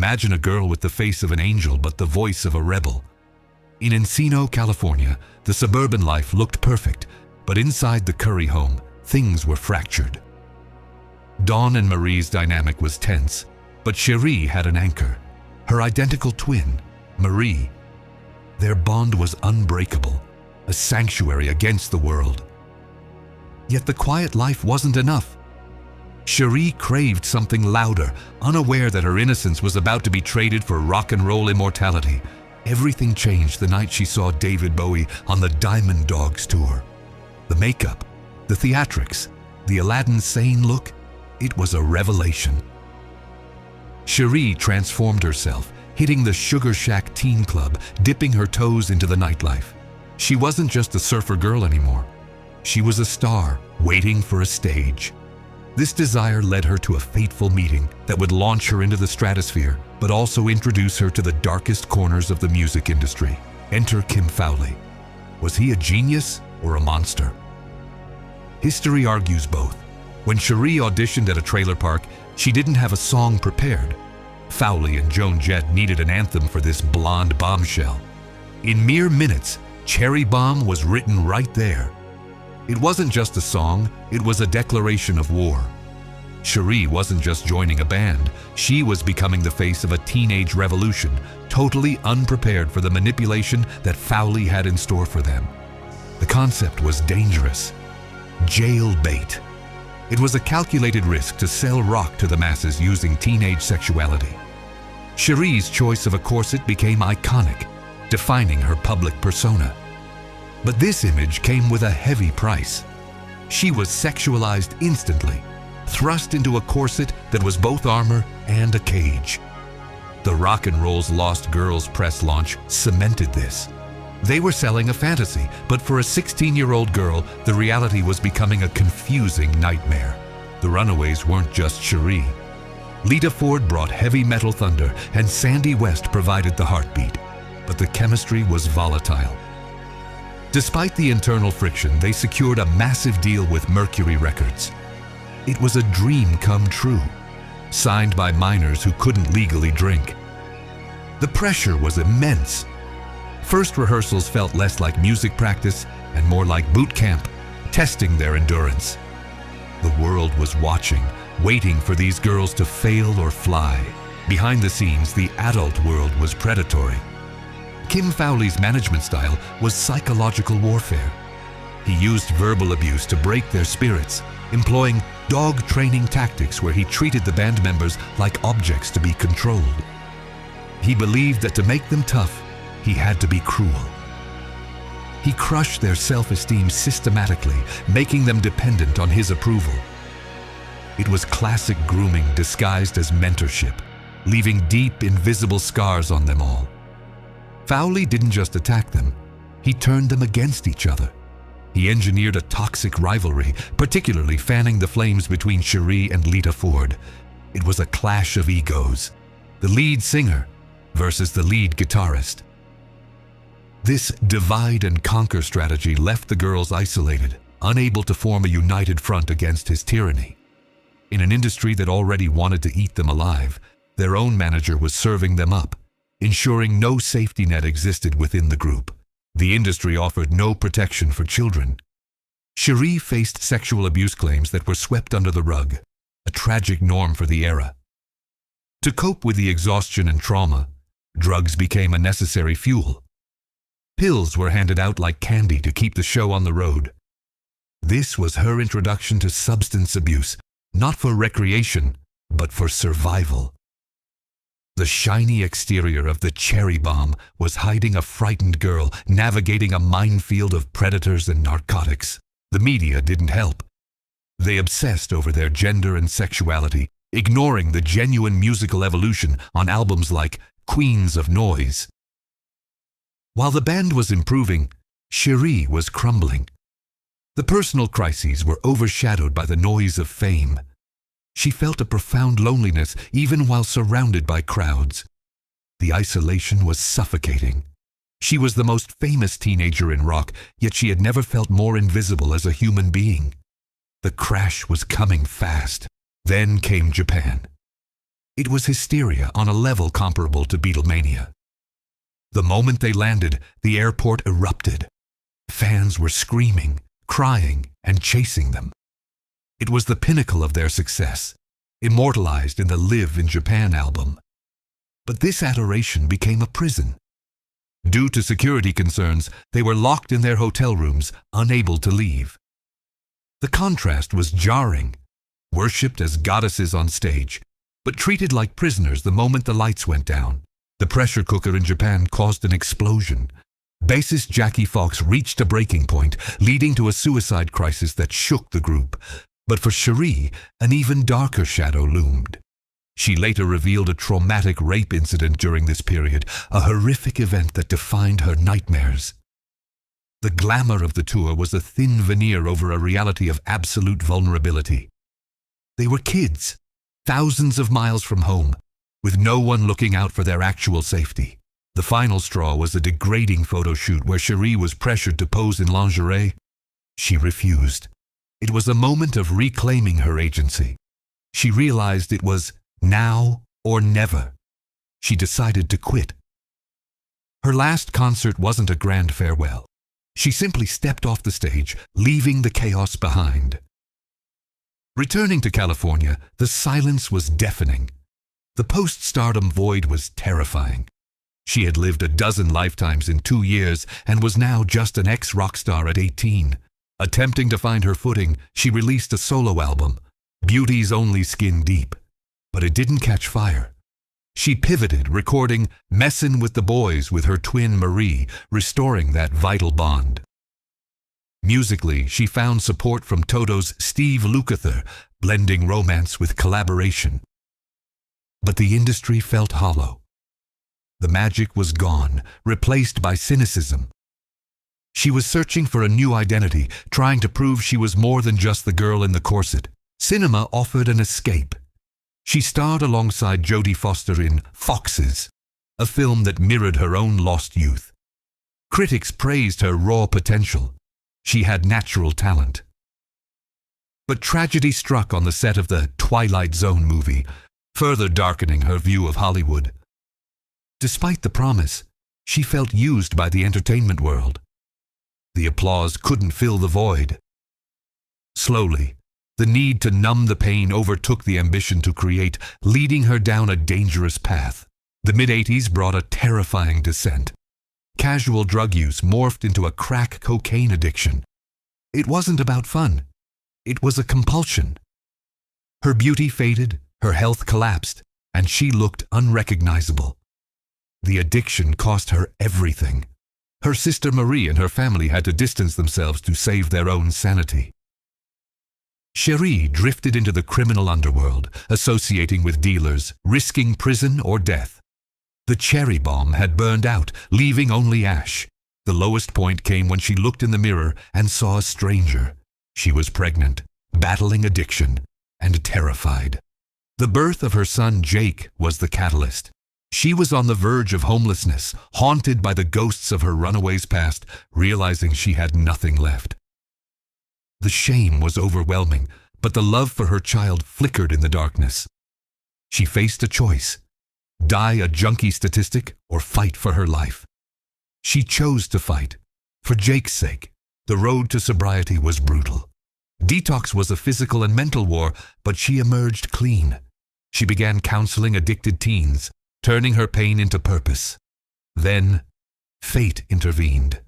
Imagine a girl with the face of an angel but the voice of a rebel. In Encino, California, the suburban life looked perfect, but inside the Currie home, things were fractured. Dawn and Marie's dynamic was tense, but Cherie had an anchor. Her identical twin, Marie. Their bond was unbreakable, a sanctuary against the world. Yet the quiet life wasn't enough. Cherie craved something louder, unaware that her innocence was about to be traded for rock and roll immortality. Everything changed the night she saw David Bowie on the Diamond Dogs tour. The makeup, the theatrics, the Aladdin Sane look, it was a revelation. Cherie transformed herself, hitting the Sugar Shack teen club, dipping her toes into the nightlife. She wasn't just a surfer girl anymore. She was a star, waiting for a stage. This desire led her to a fateful meeting that would launch her into the stratosphere, but also introduce her to the darkest corners of the music industry. Enter Kim Fowley. Was he a genius or a monster? History argues both. When Cherie auditioned at a trailer park, she didn't have a song prepared. Fowley and Joan Jett needed an anthem for this blonde bombshell. In mere minutes, Cherry Bomb was written right there. It wasn't just a song, it was a declaration of war. Cherie wasn't just joining a band, she was becoming the face of a teenage revolution, totally unprepared for the manipulation that Fowley had in store for them. The concept was dangerous. Jail bait. It was a calculated risk to sell rock to the masses using teenage sexuality. Cherie's choice of a corset became iconic, defining her public persona. But this image came with a heavy price. She was sexualized instantly, thrust into a corset that was both armor and a cage. The Rock and Roll's Lost Girls press launch cemented this. They were selling a fantasy, but for a 16-year-old girl, the reality was becoming a confusing nightmare. The Runaways weren't just Cherie. Lita Ford brought heavy metal thunder, and Sandy West provided the heartbeat. But the chemistry was volatile. Despite the internal friction, they secured a massive deal with Mercury Records. It was a dream come true, signed by minors who couldn't legally drink. The pressure was immense. First rehearsals felt less like music practice and more like boot camp, testing their endurance. The world was watching, waiting for these girls to fail or fly. Behind the scenes, the adult world was predatory. Kim Fowley's management style was psychological warfare. He used verbal abuse to break their spirits, employing dog training tactics where he treated the band members like objects to be controlled. He believed that to make them tough, he had to be cruel. He crushed their self-esteem systematically, making them dependent on his approval. It was classic grooming disguised as mentorship, leaving deep, invisible scars on them all. Fowley didn't just attack them, he turned them against each other. He engineered a toxic rivalry, particularly fanning the flames between Cherie and Lita Ford. It was a clash of egos, the lead singer versus the lead guitarist. This divide and conquer strategy left the girls isolated, unable to form a united front against his tyranny. In an industry that already wanted to eat them alive, their own manager was serving them up, ensuring no safety net existed within the group. The industry offered no protection for children. Cherie faced sexual abuse claims that were swept under the rug, a tragic norm for the era. To cope with the exhaustion and trauma, drugs became a necessary fuel. Pills were handed out like candy to keep the show on the road. This was her introduction to substance abuse, not for recreation, but for survival. The shiny exterior of the Cherry Bomb was hiding a frightened girl navigating a minefield of predators and narcotics. The media didn't help. They obsessed over their gender and sexuality, ignoring the genuine musical evolution on albums like Queens of Noise. While the band was improving, Cherie was crumbling. The personal crises were overshadowed by the noise of fame. She felt a profound loneliness even while surrounded by crowds. The isolation was suffocating. She was the most famous teenager in rock, yet she had never felt more invisible as a human being. The crash was coming fast. Then came Japan. It was hysteria on a level comparable to Beatlemania. The moment they landed, the airport erupted. Fans were screaming, crying, and chasing them. It was the pinnacle of their success, immortalized in the Live in Japan album. But this adoration became a prison. Due to security concerns, they were locked in their hotel rooms, unable to leave. The contrast was jarring. Worshipped as goddesses on stage, but treated like prisoners the moment the lights went down. The pressure cooker in Japan caused an explosion. Bassist Jackie Fox reached a breaking point, leading to a suicide crisis that shook the group. But for Cherie, an even darker shadow loomed. She later revealed a traumatic rape incident during this period, a horrific event that defined her nightmares. The glamour of the tour was a thin veneer over a reality of absolute vulnerability. They were kids, thousands of miles from home, with no one looking out for their actual safety. The final straw was a degrading photo shoot where Cherie was pressured to pose in lingerie. She refused. It was a moment of reclaiming her agency. She realized it was now or never. She decided to quit. Her last concert wasn't a grand farewell. She simply stepped off the stage, leaving the chaos behind. Returning to California, the silence was deafening. The post-stardom void was terrifying. She had lived a dozen lifetimes in 2 years and was now just an ex-rock star at 18. Attempting to find her footing, she released a solo album, Beauty's Only Skin Deep. But it didn't catch fire. She pivoted, recording Messin' with the Boys with her twin Marie, restoring that vital bond. Musically, she found support from Toto's Steve Lukather, blending romance with collaboration. But the industry felt hollow. The magic was gone, replaced by cynicism. She was searching for a new identity, trying to prove she was more than just the girl in the corset. Cinema offered an escape. She starred alongside Jodie Foster in Foxes, a film that mirrored her own lost youth. Critics praised her raw potential. She had natural talent. But tragedy struck on the set of the Twilight Zone movie, further darkening her view of Hollywood. Despite the promise, she felt used by the entertainment world. The applause couldn't fill the void. Slowly, the need to numb the pain overtook the ambition to create, leading her down a dangerous path. The mid-80s brought a terrifying descent. Casual drug use morphed into a crack cocaine addiction. It wasn't about fun. It was a compulsion. Her beauty faded, her health collapsed, and she looked unrecognizable. The addiction cost her everything. Her sister Marie and her family had to distance themselves to save their own sanity. Cherie drifted into the criminal underworld, associating with dealers, risking prison or death. The cherry bomb had burned out, leaving only ash. The lowest point came when she looked in the mirror and saw a stranger. She was pregnant, battling addiction, and terrified. The birth of her son Jake was the catalyst. She was on the verge of homelessness, haunted by the ghosts of her Runaways past, realizing she had nothing left. The shame was overwhelming, but the love for her child flickered in the darkness. She faced a choice: die a junkie statistic or fight for her life. She chose to fight. For Jake's sake, the road to sobriety was brutal. Detox was a physical and mental war, but she emerged clean. She began counseling addicted teens, turning her pain into purpose. Then, fate intervened.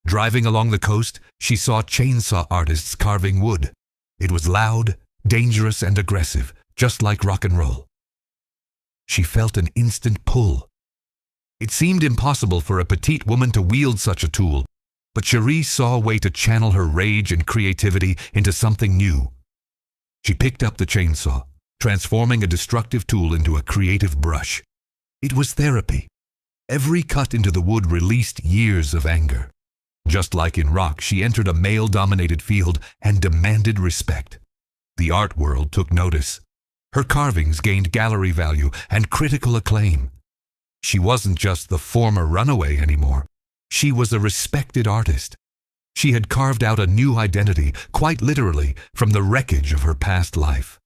Driving along the coast, she saw chainsaw artists carving wood. It was loud, dangerous, and aggressive, just like rock and roll. She felt an instant pull. It seemed impossible for a petite woman to wield such a tool, but Cherie saw a way to channel her rage and creativity into something new. She picked up the chainsaw, transforming a destructive tool into a creative brush. It was therapy. Every cut into the wood released years of anger. Just like in rock, she entered a male-dominated field and demanded respect. The art world took notice. Her carvings gained gallery value and critical acclaim. She wasn't just the former runaway anymore. She was a respected artist. She had carved out a new identity, quite literally, from the wreckage of her past life.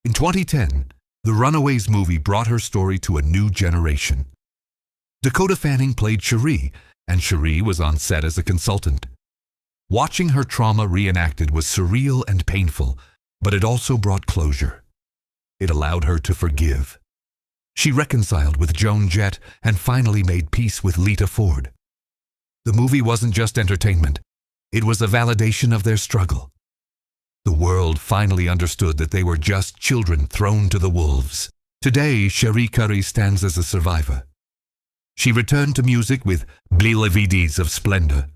In 2010, The Runaways movie brought her story to a new generation. Dakota Fanning played Cherie, and Cherie was on set as a consultant. Watching her trauma reenacted was surreal and painful, but it also brought closure. It allowed her to forgive. She reconciled with Joan Jett and finally made peace with Lita Ford. The movie wasn't just entertainment. It was a validation of their struggle. The world finally understood that they were just children thrown to the wolves. Today, Cherie Currie stands as a survivor. She returned to music with Blile Vides of Splendor,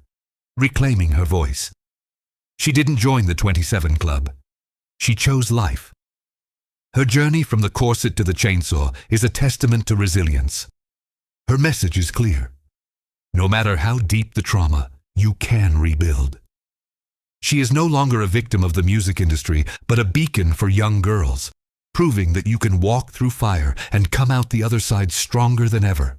reclaiming her voice. She didn't join the 27 Club. She chose life. Her journey from the corset to the chainsaw is a testament to resilience. Her message is clear. No matter how deep the trauma, you can rebuild. She is no longer a victim of the music industry, but a beacon for young girls, proving that you can walk through fire and come out the other side stronger than ever.